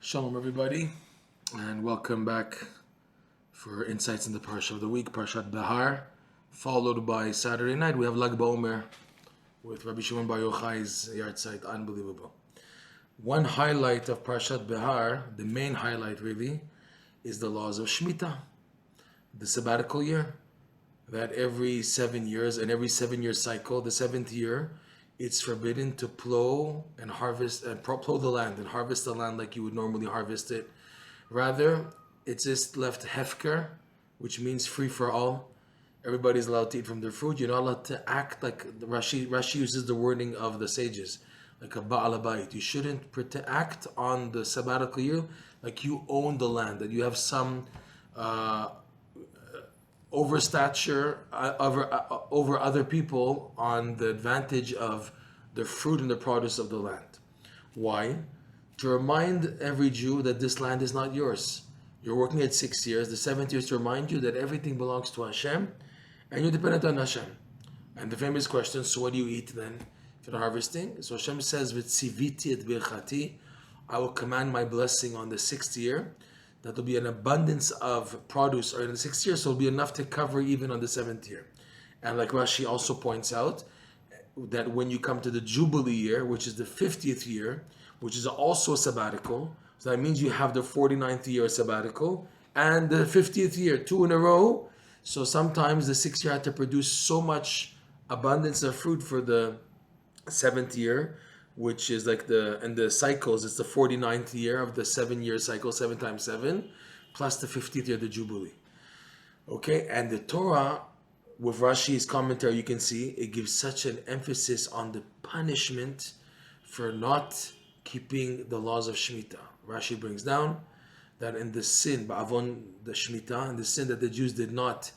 Shalom, everybody, and welcome back for Insights in the Parsha of the Week, Parshat Behar, followed by Saturday night. We have Lag BaOmer with Rabbi Shimon Bar Yochai's yard site. Unbelievable. One highlight of Parshat Behar, the main highlight really, is the laws of Shemitah, the sabbatical year, that every 7 years, and every 7 year cycle, the seventh year, it's forbidden to plow and harvest and plow the land and harvest the land like you would normally harvest it. Rather, it's just left hefker, which means free for all. Everybody's allowed to eat from their food. You're not allowed to act like Rashi uses the wording of the sages, like a Ba'al Bayit. You shouldn't act on the sabbatical year like you own the land, that you have some overstature over other people on the advantage of the fruit and the produce of the land. Why? To remind every Jew that this land is not yours. You're working at 6 years. The 7th year is to remind you that everything belongs to Hashem and you're dependent on Hashem. And the famous question, so what do you eat then if you're harvesting? So Hashem says, "V'tziviti et birchati," I will command my blessing on the 6th year. That will be an abundance of produce or in the 6th year, so it'll be enough to cover even on the 7th year. And like Rashi also points out, that when you come to the Jubilee year, which is the 50th year, which is also a sabbatical, so that means you have the 49th year sabbatical and the 50th year, 2 in a row. So sometimes the 6th year had to produce so much abundance of fruit for the 7th year, which is like in the cycles, it's the 49th year of the 7-year cycle, 7 times 7, plus the 50th year, the Jubilee. Okay, and the Torah, with Rashi's commentary, you can see, it gives such an emphasis on the punishment for not keeping the laws of Shemitah. Rashi brings down that in the sin, Ba'avon, the Shemitah, and the sin that the Jews did not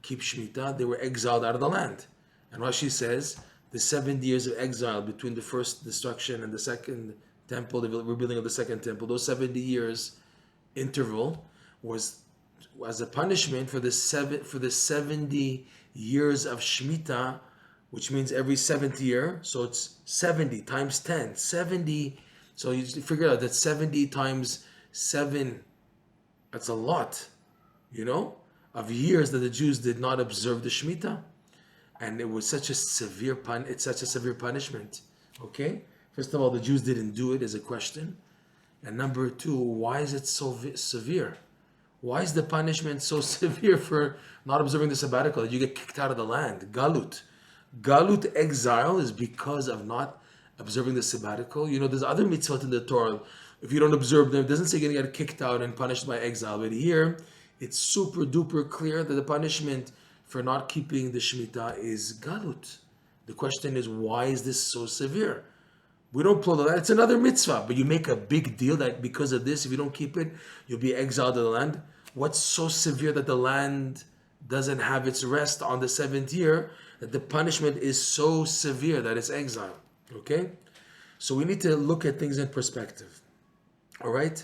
keep Shemitah, they were exiled out of the land. And Rashi says, the 70 years of exile between the first destruction and the second temple, the rebuilding of the second temple, those 70 years interval was as a punishment for the 70 years of Shemitah, which means every 7th year. So it's 70 times 10, 70. So you figure out that 70 times 7, that's a lot, of years that the Jews did not observe the Shemitah. And it was such a severe punishment. Okay? First of all, the Jews didn't do it as a question. And number 2, why is it so severe? Why is the punishment so severe for not observing the sabbatical that you get kicked out of the land? Galut. Galut, exile, is because of not observing the sabbatical. There's other mitzvot in the Torah. If you don't observe them, it doesn't say you're going to get kicked out and punished by exile. But here, it's super duper clear that the punishment for not keeping the Shemitah is galut. The question is, why is this so severe? We don't pull the land. It's another mitzvah, but you make a big deal that because of this, if you don't keep it, you'll be exiled to the land. What's so severe that the land doesn't have its rest on the 7th year, that the punishment is so severe that it's exile? Okay? So we need to look at things in perspective. All right?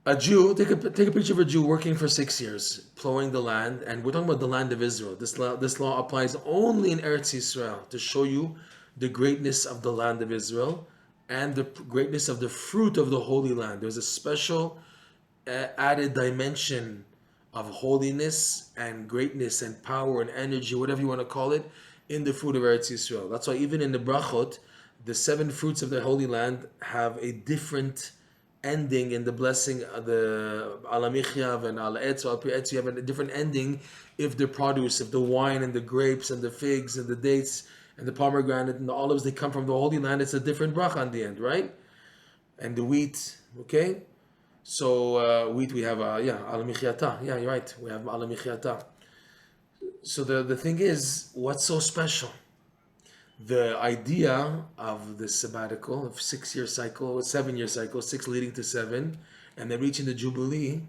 A Jew, take a picture of a Jew working for 6 years, plowing the land, and we're talking about the land of Israel. This law applies only in Eretz Yisrael to show you the greatness of the land of Israel and the greatness of the fruit of the Holy Land. There's a special added dimension of holiness and greatness and power and energy, whatever you want to call it, in the fruit of Eretz Yisrael. That's why even in the brachot, the 7 fruits of the Holy Land have a different ending in the blessing, the alamichyav and al-etz, you have a different ending if the produce, if the wine and the grapes and the figs and the dates and the pomegranate and the olives, they come from the Holy Land, it's a different bracha on the end, right? And the wheat, okay? So wheat we have, al-michyata, yeah, you're right, we have al-michyata. So the thing is, what's so special? The idea of the sabbatical, of 6-year cycle, 7-year cycle, 6 leading to 7, and then reaching the Jubilee,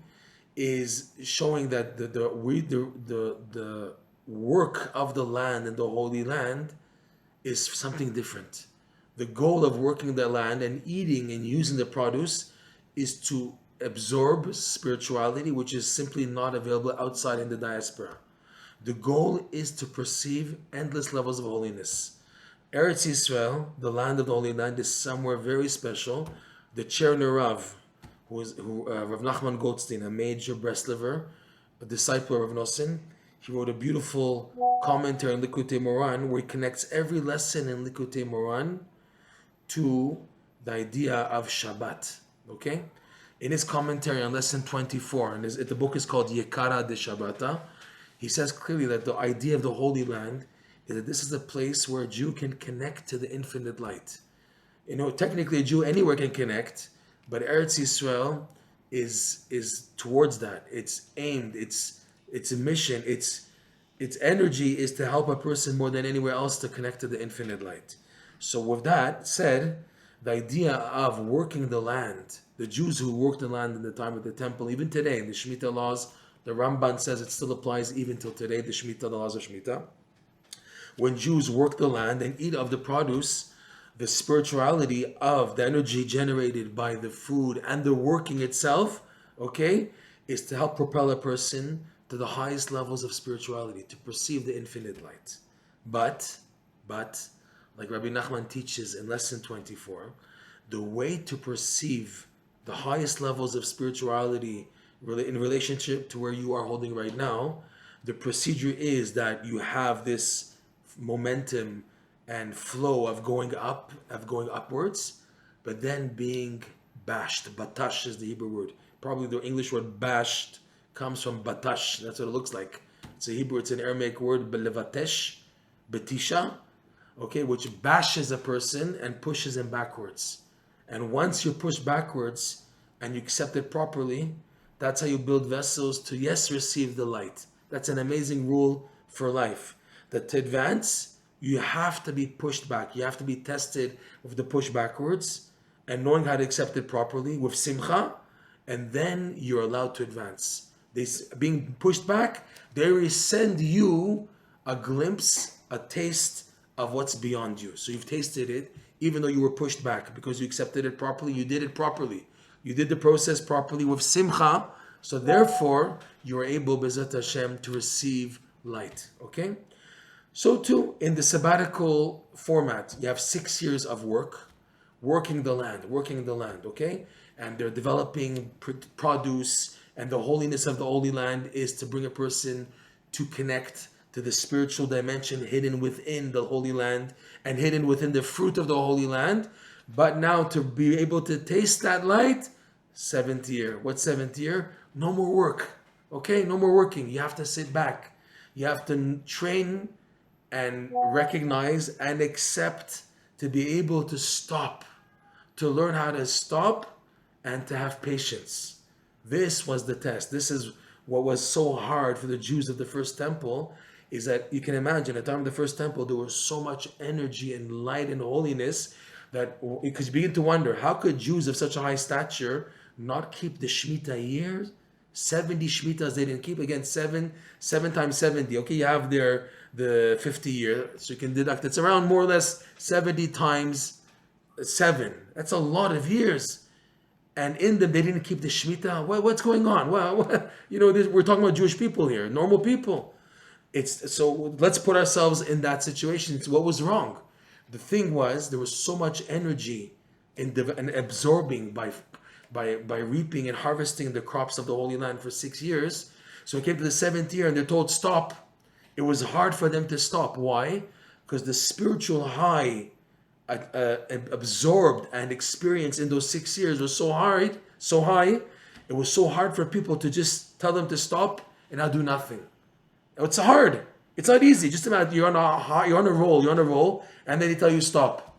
is showing that the work of the land and the Holy Land is something different. The goal of working the land and eating and using the produce is to absorb spirituality, which is simply not available outside in the diaspora. The goal is to perceive endless levels of holiness. Eretz Yisrael, the land of the Holy Land, is somewhere very special. The Cher Nerav, Rav Nachman Goldstein, a major Breslover, a disciple of Rav Nosson. He wrote a beautiful commentary on Likutey Moharan where he connects every lesson in Likutey Moharan to the idea of Shabbat. Okay? In his commentary on lesson 24, and the book is called Yekara de Shabbata, he says clearly that the idea of the Holy Land is that this is a place where a Jew can connect to the infinite light. You know, technically a Jew anywhere can connect, but Eretz Yisrael is towards that. It's aimed, it's a mission, its energy is to help a person more than anywhere else to connect to the infinite light. So with that said, the idea of working the land, the Jews who worked the land in the time of the temple, even today, in the Shemitah laws, the Ramban says it still applies even till today, the Shemitah, the laws of Shemitah. When Jews work the land and eat of the produce, the spirituality of the energy generated by the food and the working itself, okay, is to help propel a person to the highest levels of spirituality, to perceive the infinite light. But, like Rabbi Nachman teaches in lesson 24, the way to perceive the highest levels of spirituality in relationship to where you are holding right now, the procedure is that you have this momentum and flow of going up, of going upwards, but then being bashed. Batash is the Hebrew word. Probably the English word bashed comes from batash. That's what it looks like. It's an Aramaic word, belevatesh, betisha, okay, which bashes a person and pushes him backwards. And once you're pushed backwards and you accept it properly, that's how you build vessels to, yes, receive the light. That's an amazing rule for life. That to advance, you have to be pushed back. You have to be tested with the push backwards and knowing how to accept it properly with simcha, and then you're allowed to advance. Being pushed back, they send you a glimpse, a taste of what's beyond you. So you've tasted it, even though you were pushed back, because you accepted it properly, you did it properly. You did the process properly with simcha, so therefore you are able, B'ezrat Hashem, to receive light. Okay? So too, in the sabbatical format, you have 6 years of working the land, okay? And they're developing produce, and the holiness of the Holy Land is to bring a person to connect to the spiritual dimension hidden within the Holy Land and hidden within the fruit of the Holy Land. But now to be able to taste that light, 7th year. What's 7th year? No more work, okay? No more working. You have to sit back. You have to train and recognize and accept to be able to stop, to learn how to stop and to have patience. This was the test. This is what was so hard for the Jews of the first temple, is that you can imagine at the time of the first temple, there was so much energy and light and holiness that, because you begin to wonder, how could Jews of such a high stature not keep the Shemitah years? 70 Shemitahs they didn't keep. Again, 7 times 70. Okay, you have the 50 year, so you can deduct. It's around more or less 70 times 7. That's a lot of years. And in them, they didn't keep the Shemitah. What's going on? Well, we're talking about Jewish people here, normal people. So let's put ourselves in that situation. It's what was wrong. The thing was, there was so much energy in absorbing by reaping and harvesting the crops of the Holy Land for 6 years. So it came to the 7th year and they're told stop. It was hard for them to stop. Why? Because the spiritual high absorbed and experienced in those 6 years was so high. It was so hard for people to just tell them to stop and now do nothing. It's hard. It's not easy. Just imagine you're on a roll, and then they tell you stop.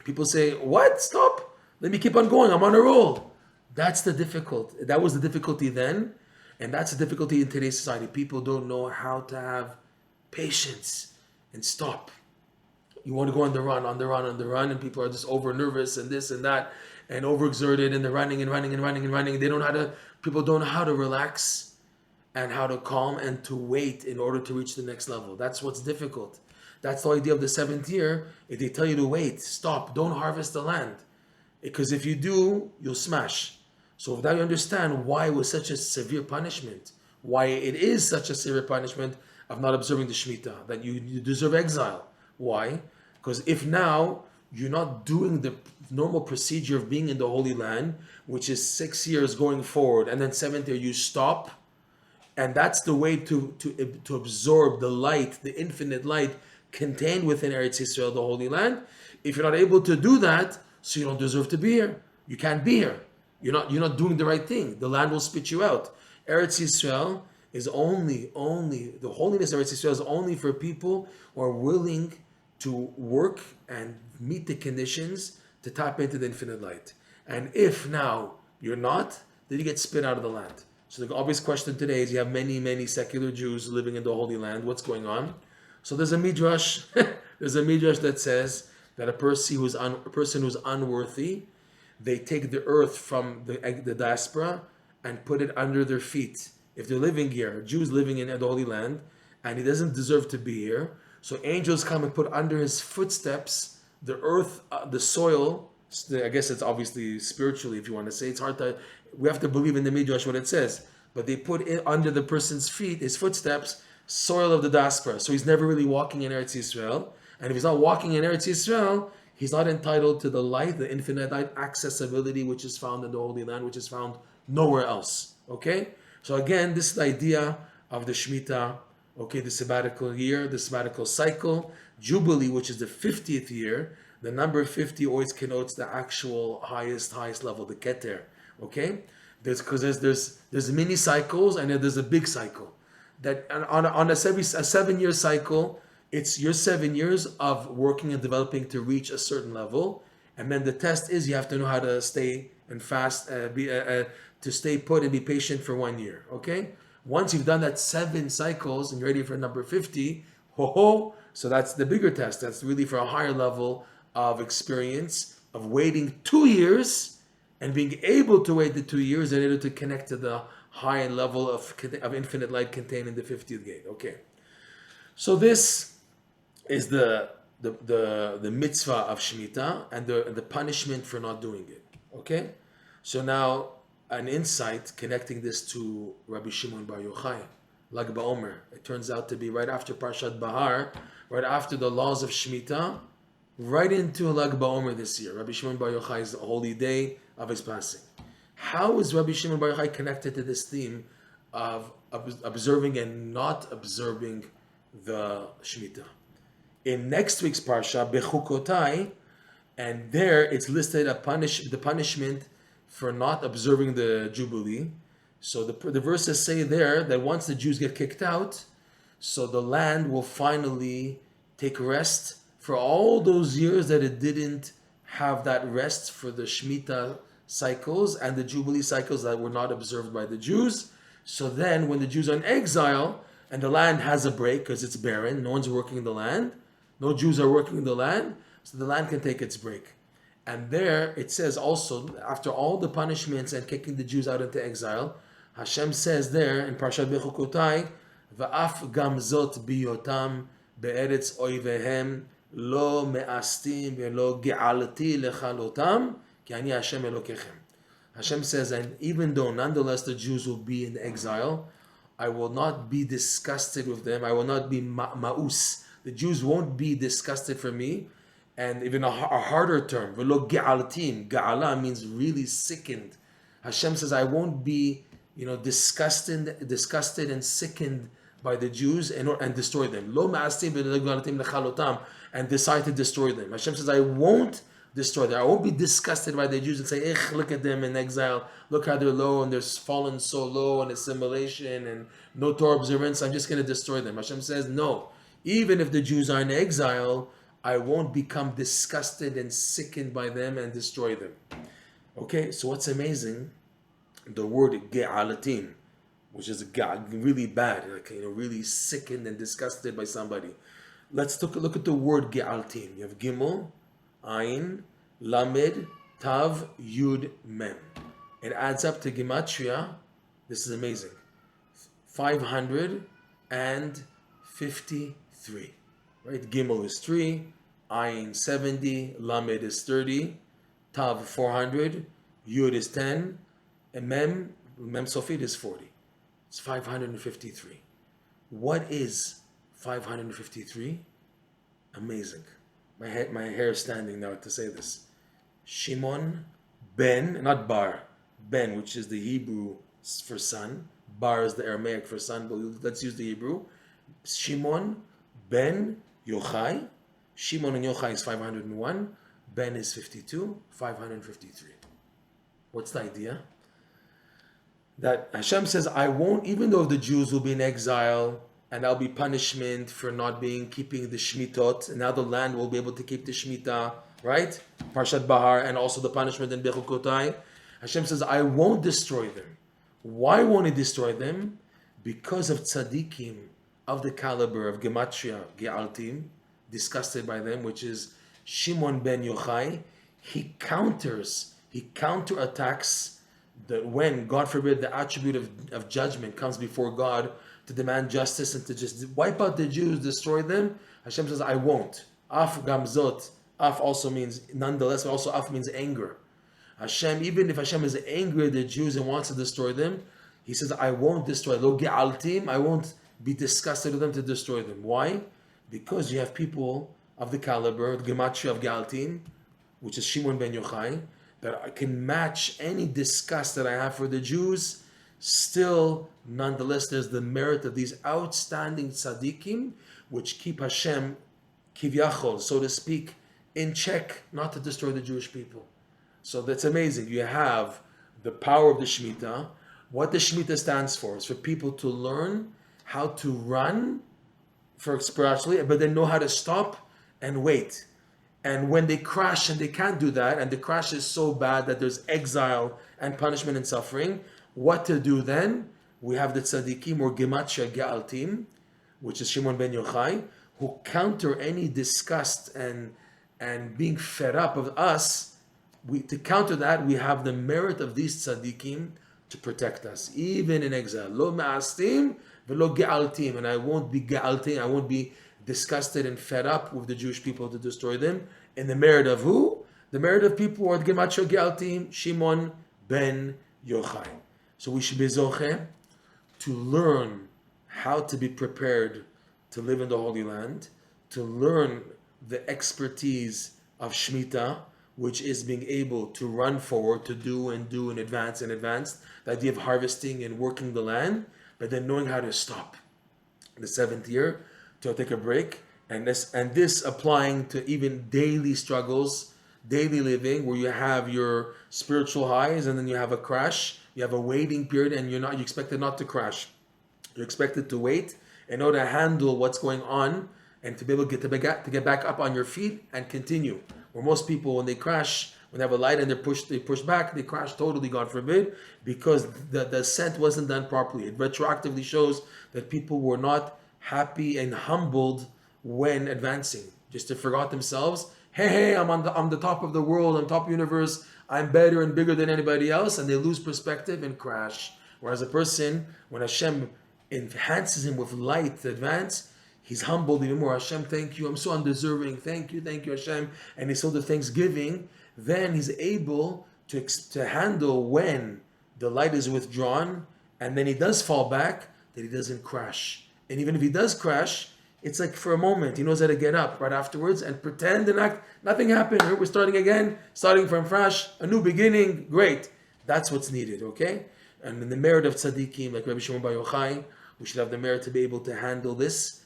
People say, "What? Stop? Let me keep on going. I'm on a roll." That was the difficulty then, and that's the difficulty in today's society. People don't know how to have patience and stop. You want to go on the run, and people are just over nervous and this and that, and overexerted, and they're running. People don't know how to relax and how to calm and to wait in order to reach the next level. That's what's difficult. That's the idea of the 7th year. If they tell you to wait, stop, don't harvest the land. Because if you do, you'll smash. So now you understand why it was such a severe punishment, why it is such a severe punishment of not observing the Shemitah, that you deserve exile. Why? Because if now you're not doing the normal procedure of being in the Holy Land, which is 6 years going forward, and then 7th year you stop, and that's the way to absorb the light, the infinite light contained within Eretz Yisrael, the Holy Land. If you're not able to do that, so you don't deserve to be here. You can't be here. You're not doing the right thing. The land will spit you out. Eretz Yisrael is only the holiness of Eretz Yisrael is only for people who are willing to work and meet the conditions to tap into the infinite light. And if now you're not, then you get spit out of the land. So the obvious question today is, you have many secular Jews living in the Holy Land. What's going on? So there's a midrash. There's a midrash that says that a person who's unworthy, they take the earth from the diaspora and put it under their feet. If they're living here, Jews living in the Holy Land, and he doesn't deserve to be here, so angels come and put under his footsteps the earth, the soil. I guess it's obviously spiritually, if you want to say. It's hard to, we have to believe in the midrash what it says. But they put it under the person's feet, his footsteps, soil of the diaspora. So he's never really walking in Eretz Yisrael. And if he's not walking in Eretz Yisrael, he's not entitled to the light, the infinite light accessibility, which is found in the Holy Land, which is found nowhere else. Okay? So again, this is the idea of the Shemitah, okay, the sabbatical year, the sabbatical cycle. Jubilee, which is the 50th year, the number 50 always connotes the actual highest level, the Keter. Okay? There's mini cycles and then there's a big cycle. That on a 7-year cycle, it's your 7 years of working and developing to reach a certain level, and then the test is you have to know how to stay and fast, to stay put and be patient for 1 year. Okay, once you've done that 7 cycles and you're ready for number 50, so that's the bigger test. That's really for a higher level of experience of waiting 2 years and being able to wait the 2 years in order to connect to the high level of infinite light contained in the 50th gate. Okay, so this is the mitzvah of Shemitah and the punishment for not doing it. Okay, so now an insight connecting this to Rabbi Shimon Bar Yochai, Lag BaOmer. It turns out to be right after Parshat Behar, right after the laws of Shemitah, right into Lag BaOmer this year. Rabbi Shimon Bar Yochai's holy day of his passing. How is Rabbi Shimon Bar Yochai connected to this theme of observing and not observing the Shemitah? In next week's Parsha, Bechukotai, and there it's listed the punishment for not observing the Jubilee. So the verses say there that once the Jews get kicked out, so the land will finally take rest for all those years that it didn't have that rest for the Shemitah cycles and the Jubilee cycles that were not observed by the Jews. So then when the Jews are in exile and the land has a break because it's barren, no one's working in the land, no Jews are working in the land, so the land can take its break. And there it says also, after all the punishments and kicking the Jews out into exile, Hashem says there in Parshat Bechukotai, Va'af gamzot biyotam be'eretz oivehem lo me'astim ve'lo ge'alti lechalotam ki ani Hashem Elokechem. Hashem says, and even though nonetheless the Jews will be in exile, I will not be disgusted with them. I will not be ma'us. The Jews won't be disgusted for me. And even a harder term, velo ge'altim. Ge'ala means really sickened. Hashem says, I won't be, disgusted and sickened by the Jews and destroy them. Lo ma'astim velo ge'altim lechalotam, and decide to destroy them. Hashem says, I won't destroy them. I won't be disgusted by the Jews and say, look at them in exile. Look how they're low and they're fallen so low in assimilation and no Torah observance. I'm just going to destroy them. Hashem says, no. Even if the Jews are in exile, I won't become disgusted and sickened by them and destroy them. Okay, so what's amazing? The word ge'alatim, which is really bad, really sickened and disgusted by somebody. Let's look at the word ge'alatim. You have Gimel, Ayin, Lamed, Tav, Yud, Mem. It adds up to Gematria. This is amazing. 553. Right? Gimel is 3, Ayin 70, Lamed is 30, Tav 400, Yud is 10, and Mem Sofit is 40. It's 553. What is 553? Amazing. My hair is standing now to say this. Shimon ben, not Bar, Ben, which is the Hebrew for son. Bar is the Aramaic for son, but let's use the Hebrew. Shimon ben Yochai. Shimon and Yochai is 501. Ben is 52, 553. What's the idea? That Hashem says, I won't, even though the Jews will be in exile, and there'll be punishment for not keeping the Shemitot, and now the land will be able to keep the Shemitah, right? Parshat Behar, and also the punishment in Bechukotai. Hashem says, I won't destroy them. Why won't He destroy them? Because of tzaddikim of the caliber of Gematria, Ge'altim, disgusted by them, which is Shimon ben Yochai. He counterattacks that when, God forbid, the attribute of judgment comes before God to demand justice and to just wipe out the Jews, destroy them. Hashem says, I won't. Af gamzot. Af also means nonetheless, but also af means anger. Hashem, even if Hashem is angry at the Jews and wants to destroy them, He says, I won't destroy. Lo ge'altim, I won't be disgusted with them to destroy them. Why? Because you have people of the caliber, the gematria of Ge'altim, which is Shimon ben Yochai, that can match any disgust that I have for the Jews. Still, nonetheless, there's the merit of these outstanding tzaddikim, which keep Hashem, kivyachol, so to speak, in check, not to destroy the Jewish people. So that's amazing. You have the power of the Shemitah. What the Shemitah stands for is for people to learn how to run for spiritually, but then know how to stop and wait. And when they crash and they can't do that, and the crash is so bad that there's exile and punishment and suffering, what to do then? We have the tzaddikim or gematria ge'altim, which is Shimon ben Yochai, who counter any disgust and being fed up of us. To counter that, we have the merit of these tzaddikim to protect us, even in exile. Lo ma'astim velo ge'altim, and I won't be ge'altim, I won't be disgusted and fed up with the Jewish people to destroy them. In the merit of who? The merit of people who are gematria ge'altim, Shimon ben Yochai. So we should be zoche to learn how to be prepared to live in the Holy Land, to learn the expertise of Shemitah, which is being able to run forward, to do in advance, the idea of harvesting and working the land, but then knowing how to stop. The seventh year, to take a break, and this applying to even daily struggles, daily living, where you have your spiritual highs and then you have a crash, you have a waiting period, and you expected not to crash. You're expected to wait in order to handle what's going on and to be able to get back up on your feet and continue. Where most people, when they crash, when they have a light and they push back, they crash totally, God forbid, because the ascent wasn't done properly. It retroactively shows that people were not happy and humbled when advancing. Just they forgot themselves. Hey, I'm on the top of the world, I'm top of the universe, I'm better and bigger than anybody else, and they lose perspective and crash. Whereas a person, when Hashem enhances him with light to advance, he's humbled even more. Hashem, thank you, I'm so undeserving. Thank you, Hashem. And he's so the thanksgiving. Then he's able to handle when the light is withdrawn, and then he does fall back, that he doesn't crash. And even if he does crash, it's like for a moment, he knows how to get up right afterwards and pretend and act, nothing happened. We're starting again, starting from fresh, a new beginning, great. That's what's needed, okay? And in the merit of tzaddikim, like Rabbi Shimon bar Yochai, we should have the merit to be able to handle this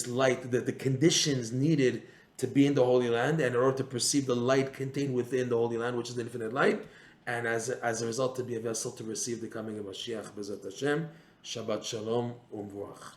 light, the conditions needed to be in the Holy Land, and in order to perceive the light contained within the Holy Land, which is the infinite light, and as a result to be a vessel to receive the coming of Mashiach, B'ezrat Hashem. Shabbat Shalom Umvuach.